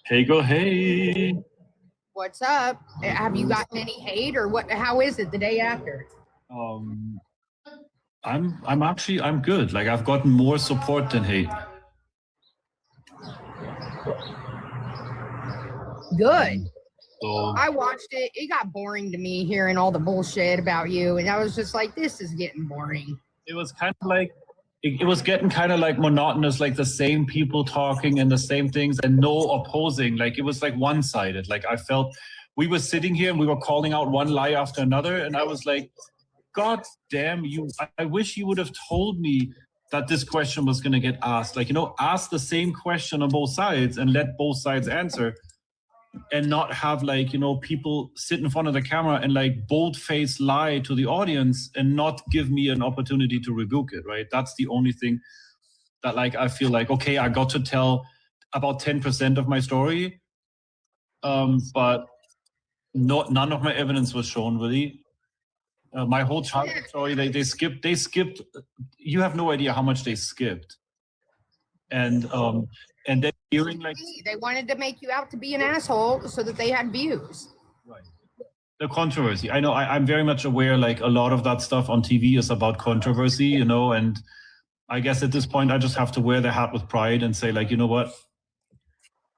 Hey, go hey. What's up? Have you gotten any hate or what? How is it the day after? I'm good. Like I've gotten more support than hate. Good. So I watched it. It got boring to me hearing all the bullshit about you, and I was just like, this is getting boring. it was kind of like it was getting kind of like monotonous, like the same people talking and the same things and no opposing. Like it was like one-sided. Like I felt we were sitting here and we were calling out one lie after another, and I was like, God damn you! I wish you would have told me that this question was going to get asked. Like, ask the same question on both sides and let both sides answer, and not have like, people sit in front of the camera and like bold-faced lie to the audience and not give me an opportunity to rebuke it, right? That's the only thing that like I feel like, okay, I got to tell about 10% of my story, but none of my evidence was shown really. My whole childhood story, they skipped. You have no idea how much they skipped, and then hearing like they wanted to make you out to be an asshole so that they had views. Right. The controversy. I know. I'm very much aware. Like a lot of that stuff on TV is about controversy, and I guess at this point I just have to wear the hat with pride and say, like, you know what,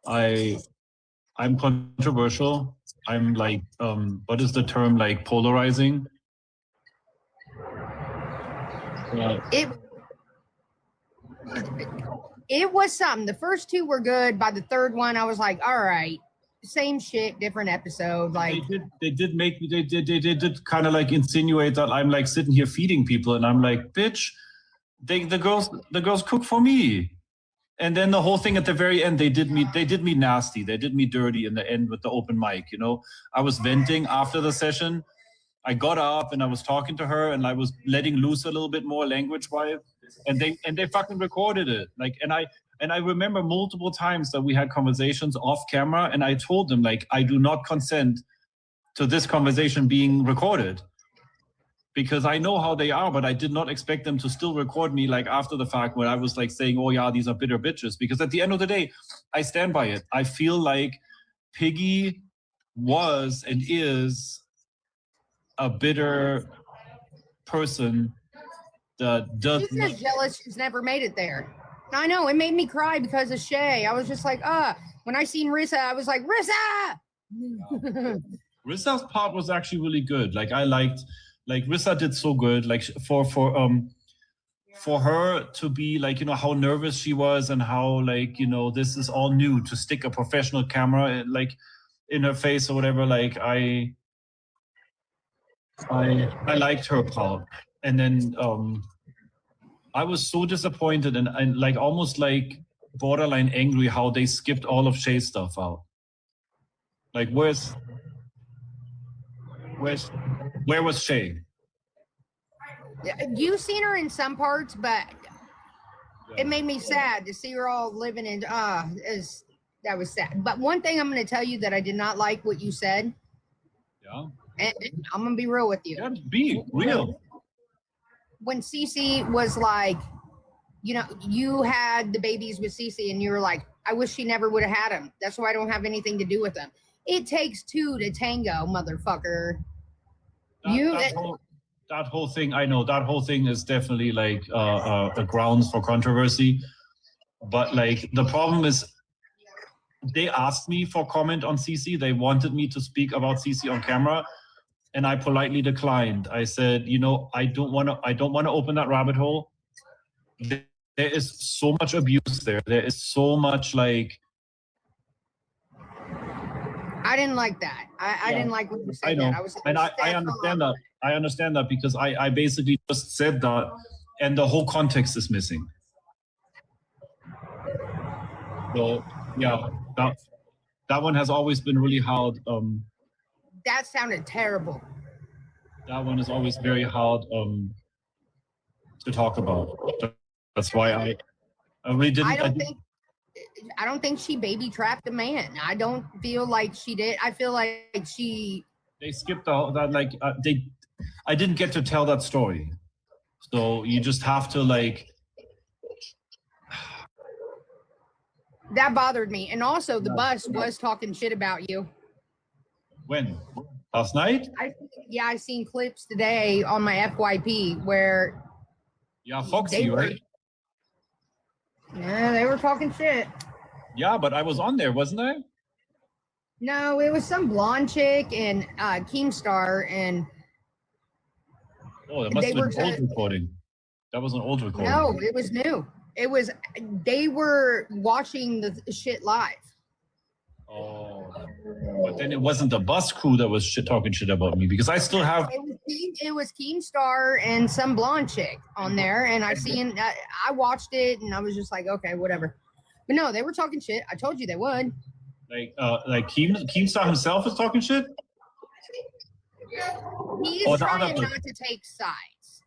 I'm controversial. I'm like, what is the term? Like polarizing. It was something. The first two were good. By the third one, I was like, all right, same shit, different episode. Like they did kind of like insinuate that I'm like sitting here feeding people, and I'm like, bitch, the girls cook for me. And then the whole thing at the very end, they did me nasty. They did me dirty in the end with the open mic. I was venting after the session. I got up and I was talking to her and I was letting loose a little bit more language-wise, and they fucking recorded it. Like, and I remember multiple times that we had conversations off camera, and I told them like, I do not consent to this conversation being recorded, because I know how they are, but I did not expect them to still record me like after the fact when I was like saying, oh yeah, these are bitter bitches. Because at the end of the day, I stand by it. I feel like Piggy was and is a bitter person that does. She's just jealous she's never made it there. I know, it made me cry because of Shay. I was just like, when I seen Rissa, I was like, Rissa! Rissa's part was actually really good. Like I liked, like Rissa did so good. Like for her to be like, how nervous she was and how like, this is all new to stick a professional camera like in her face or whatever. Like I liked her part. And then I was so disappointed and like almost like borderline angry how they skipped all of Shay's stuff out. Like where was Shay? You've seen her in some parts, but it made me sad to see her all living in that was sad. But one thing I'm going to tell you that I did not like what you said. Yeah. And I'm going to be real with you. Yeah, be real. When Cece was like, you had the babies with Cece and you were like, I wish she never would have had them. That's why I don't have anything to do with them. It takes two to tango, motherfucker. That whole thing, I know, that whole thing is definitely like a grounds for controversy. But like the problem is they asked me for comment on Cece. They wanted me to speak about Cece on camera, and I politely declined. I said, I don't want to open that rabbit hole. There is so much abuse there. There is so much like. I didn't like that. I didn't like what you said. I know, that. I understand that. I understand that because I basically just said that, and the whole context is missing. So yeah, that one has always been really hard. That sounded terrible. That one is always very hard to talk about. That's why I really didn't. I don't think she baby trapped a man. I don't feel like she did. I feel like they skipped that. Like I didn't get to tell that story, so you just have to like. That bothered me. And also the bus was talking shit about you. When? Last night? I seen clips today on my FYP where Yeah, Foxy, right? Yeah, they were talking shit. Yeah, but I was on there, wasn't I? No, it was some blonde chick and Keemstar and Oh, that must have been an old recording. That was an old recording. No, it was new. It was they were watching the shit live. Oh, but then it wasn't the bus crew that was talking shit about me, because I still have. It was Keemstar and some blonde chick on there, and I watched it, and I was just like, okay, whatever. But no, they were talking shit. I told you they would. Like Keemstar himself is talking shit. He's trying not to take sides.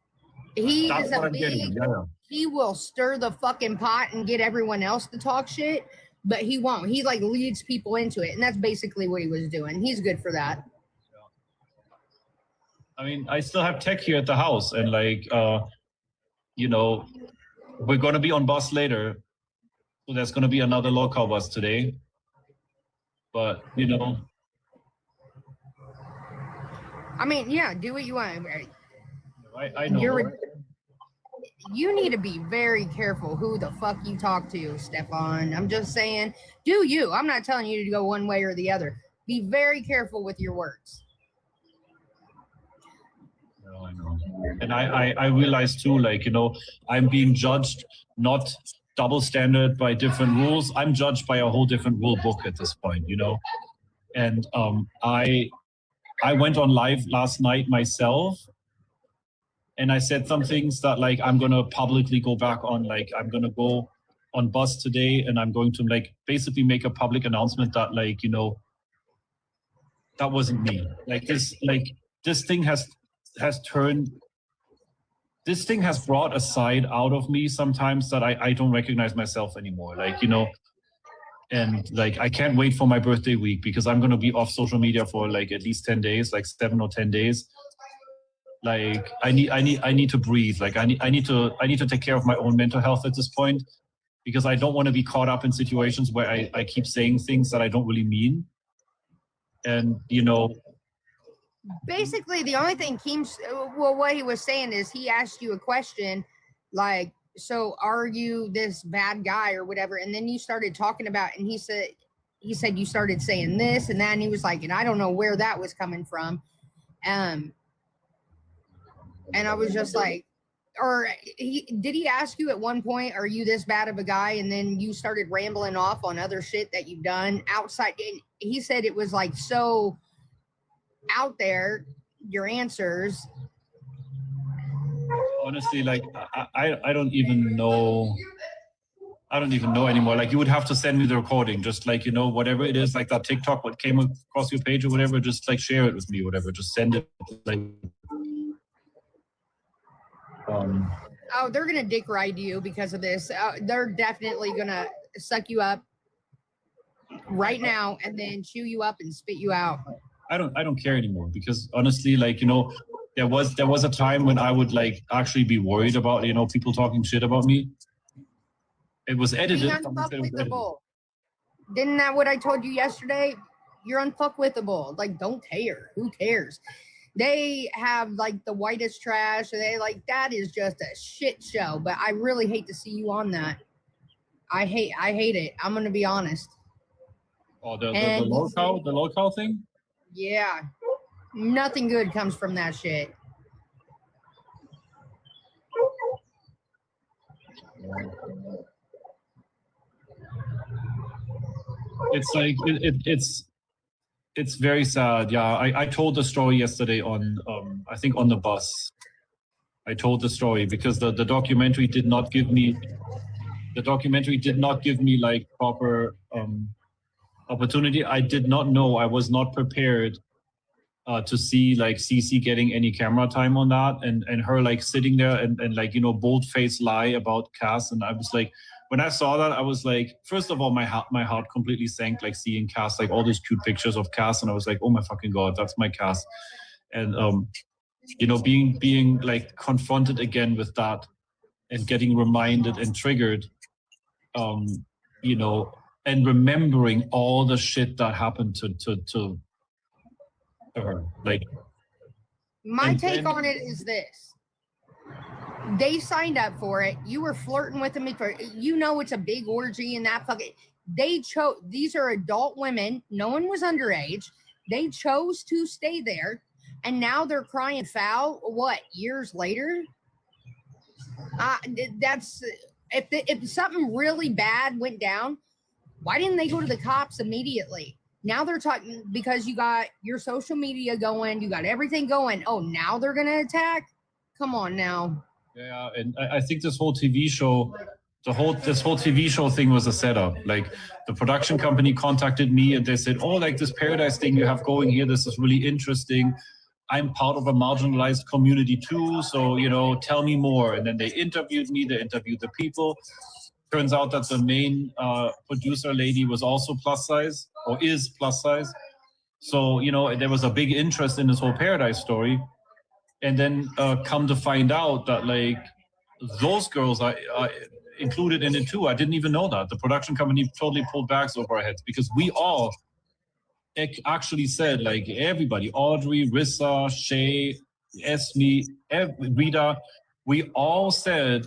He is a big. He will stir the fucking pot and get everyone else to talk shit, but he won't. He like leads people into it, and that's basically what he was doing. He's good for that. I mean, I still have tech here at the house, and like, you know, we're gonna be on bus later, so there's gonna be another local bus today. But you know, I mean, yeah, do what you want. I know. You need to be very careful who the fuck you talk to, Stefan. I'm just saying, do you. I'm not telling you to go one way or the other. Be very careful with your words. No, I know. And I realize too, like, you know, I'm being judged, not double standard by different rules. I'm judged by a whole different rule book at this point, you know. And I went on live last night myself, and I said some things that like I'm gonna publicly go back on. Like I'm gonna go on bus today, and I'm going to like basically make a public announcement that like, you know, that wasn't me. This thing has turned. This thing has brought a side out of me sometimes that I don't recognize myself anymore. Like, you know, and like I can't wait for my birthday week, because I'm gonna be off social media for like at least 10 days, like 7 or 10 days. Like I need to breathe. Like I need to take care of my own mental health at this point, because I don't want to be caught up in situations where I keep saying things that I don't really mean. And you know, basically the only thing what he was saying is he asked you a question like, so are you this bad guy or whatever, and then you started talking about, and he said you started saying this and that, and he was like, and I don't know where that was coming from. And I was just like, did he ask you at one point, are you this bad of a guy? And then you started rambling off on other shit that you've done outside. And he said it was like so out there, your answers. Honestly, like I don't even know. I don't even know anymore. Like you would have to send me the recording, just like, you know, whatever it is, like that TikTok, what came across your page or whatever, just like share it with me, whatever, just send it. Like, oh, they're gonna dick ride you because of this. They're definitely gonna suck you up right now and then chew you up and spit you out. I don't care anymore, because honestly, like, you know, there was a time when I would like actually be worried about, you know, people talking shit about me. It was edited. Didn't that what I told you yesterday? You're unfuckwithable. Like, don't care. Who cares? They have like the whitest trash. They like, that is just a shit show. But I really hate to see you on that. I hate it. I'm gonna be honest. Oh, the local thing? Yeah. Nothing good comes from that shit. It's like it's very sad. Yeah, I told the story yesterday on I think on the bus. I told the story because the documentary did not give me like proper opportunity. I did not know. I was not prepared to see like Cece getting any camera time on that, and her like sitting there and like, you know, bold-faced lie about Cass. And I was like, when I saw that, I was like, first of all, my heart completely sank, like seeing Cass, like all these cute pictures of Cass, and I was like, oh my fucking god, that's my Cass. And you know, being like confronted again with that, and getting reminded and triggered, you know, and remembering all the shit that happened to her. Like, my take on it is this. They signed up for it. You were flirting with them before. You know it's a big orgy and that fucking. They chose. These are adult women. No one was underage. They chose to stay there, and now they're crying foul. What, years later? That's if something really bad went down, why didn't they go to the cops immediately? Now they're talking because you got your social media going, you got everything going. Oh, now they're gonna attack? Come on now. Yeah, and I think this whole TV show, this whole TV show thing was a setup. Like, the production company contacted me and they said, "Oh, like this Paradise thing you have going here, this is really interesting. I'm part of a marginalized community too, so, you know, tell me more." And then they interviewed me, they interviewed the people. Turns out that the main producer lady was also plus size, or is plus size. So, you know, there was a big interest in this whole Paradise story. And then come to find out that, like, those girls are included in it too. I didn't even know that. The production company totally pulled bags over our heads because we all actually said, like, everybody, Audrey, Rissa, Shay, Esme, Rita, we all said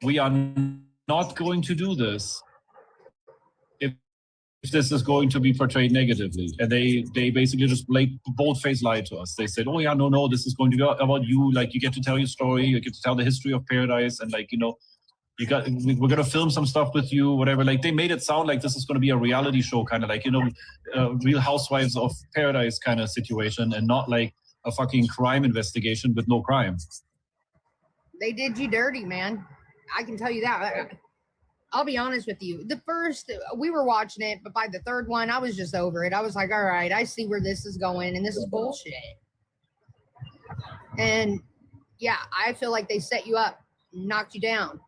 we are not going to do this if this is going to be portrayed negatively. And they basically just bold-faced lied to us. They said, "Oh yeah, no, this is going to be about you. Like, you get to tell your story, you get to tell the history of Paradise, and, like, you know, we're going to film some stuff with you, whatever." Like, they made it sound like this is going to be a reality show, kind of like, you know, Real Housewives of Paradise kind of situation, and not like a fucking crime investigation with no crime. They did you dirty, man. I can tell you that. I'll be honest with you. The first, we were watching it, but by the third one, I was just over it. I was like, all right, I see where this is going, and this is bullshit. And yeah, I feel like they set you up, knocked you down.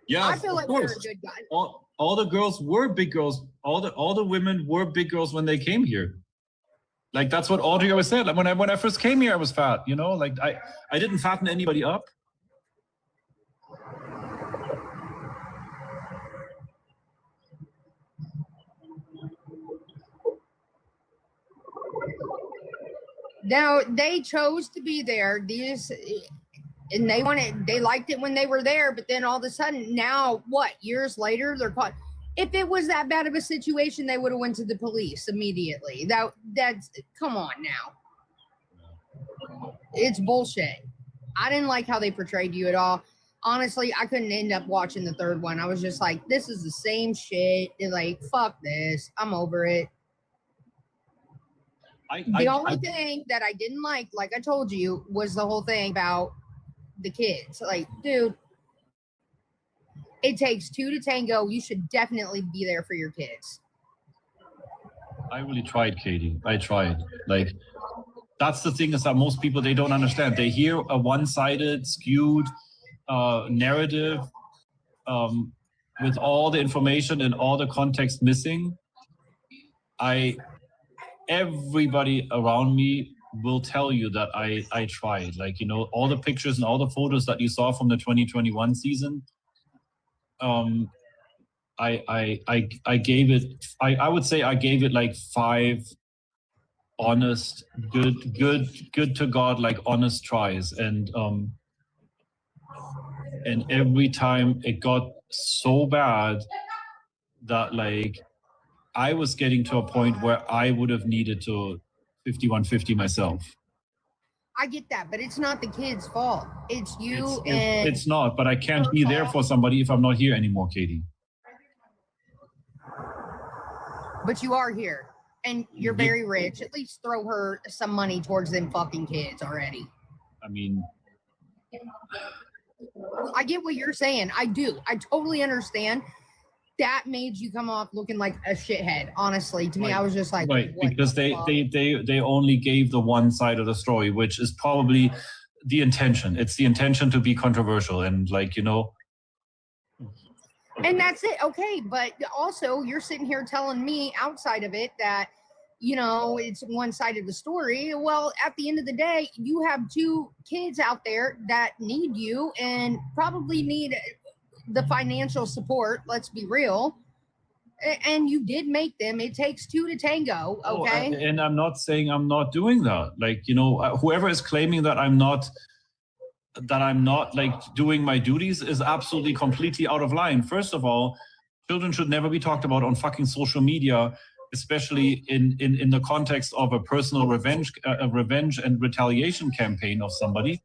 Yeah, I feel like we're a good guy. All the girls were big girls. All the women were big girls when they came here. Like, that's what Audrey always said. Like, when I first came here, I was fat, you know? Like, I didn't fatten anybody up. Now, they chose to be there. And they liked it when they were there, but then all of a sudden, now, what, years later, they're caught. If it was that bad of a situation, they would have went to the police immediately. That's come on now. It's bullshit. I didn't like how they portrayed you at all. Honestly, I couldn't end up watching the third one. I was just like, this is the same shit. And like, fuck this. I'm over it. The only thing that I didn't like I told you, was the whole thing about the kids. Like, dude, it takes two to tango. You should definitely be there for your kids. I really tried, Katey. I tried. Like, that's the thing, is that most people, they don't understand. They hear a one-sided, skewed narrative with all the information and all the context missing. Everybody around me will tell you that I tried. Like, you know, all the pictures and all the photos that you saw from the 2021 season, I gave it, I would say I gave it like 5 honest, good to God, like, honest tries. And every time it got so bad that, like, I was getting to a point where I would have needed to 5150 myself. I get that, but it's not the kid's fault. It's you. It's not, but I can't be there for somebody if I'm not here anymore, Katey. But you are here, and you're very rich. At least throw her some money towards them fucking kids already. I mean, I get what you're saying. I do. I totally understand. That made you come off looking like a shithead. Honestly, to me, I was just like, right, because they only gave the one side of the story, which is probably the intention. It's the intention to be controversial, and, like, you know. And that's it. Okay, but also you're sitting here telling me outside of it that you know, it's one side of the story. Well, at the end of the day, you have 2 kids out there that need you and probably need the financial support. Let's be real. And you did make them. It takes 2 to tango. Okay. Oh, and I'm not saying I'm not doing that. Like, you know, whoever is claiming that I'm not like doing my duties is absolutely completely out of line. First of all, children should never be talked about on fucking social media, especially in the context of a personal revenge and retaliation campaign of somebody.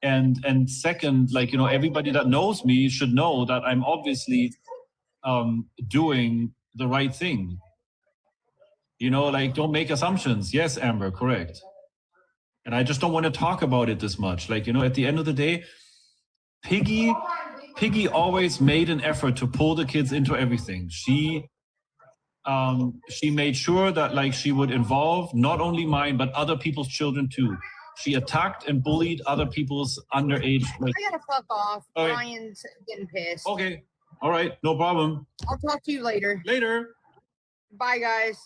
And second, like, you know, everybody that knows me should know that I'm obviously doing the right thing. You know, like, don't make assumptions. Yes, Amber, correct. And I just don't want to talk about it this much. Like, you know, at the end of the day, Piggy always made an effort to pull the kids into everything. She made sure that, like, she would involve not only mine but other people's children too. She attacked and bullied other people's underage. Like, I gotta fuck off. Okay. Ryan's getting pissed. Okay, all right, no problem. I'll talk to you later. Later. Bye, guys.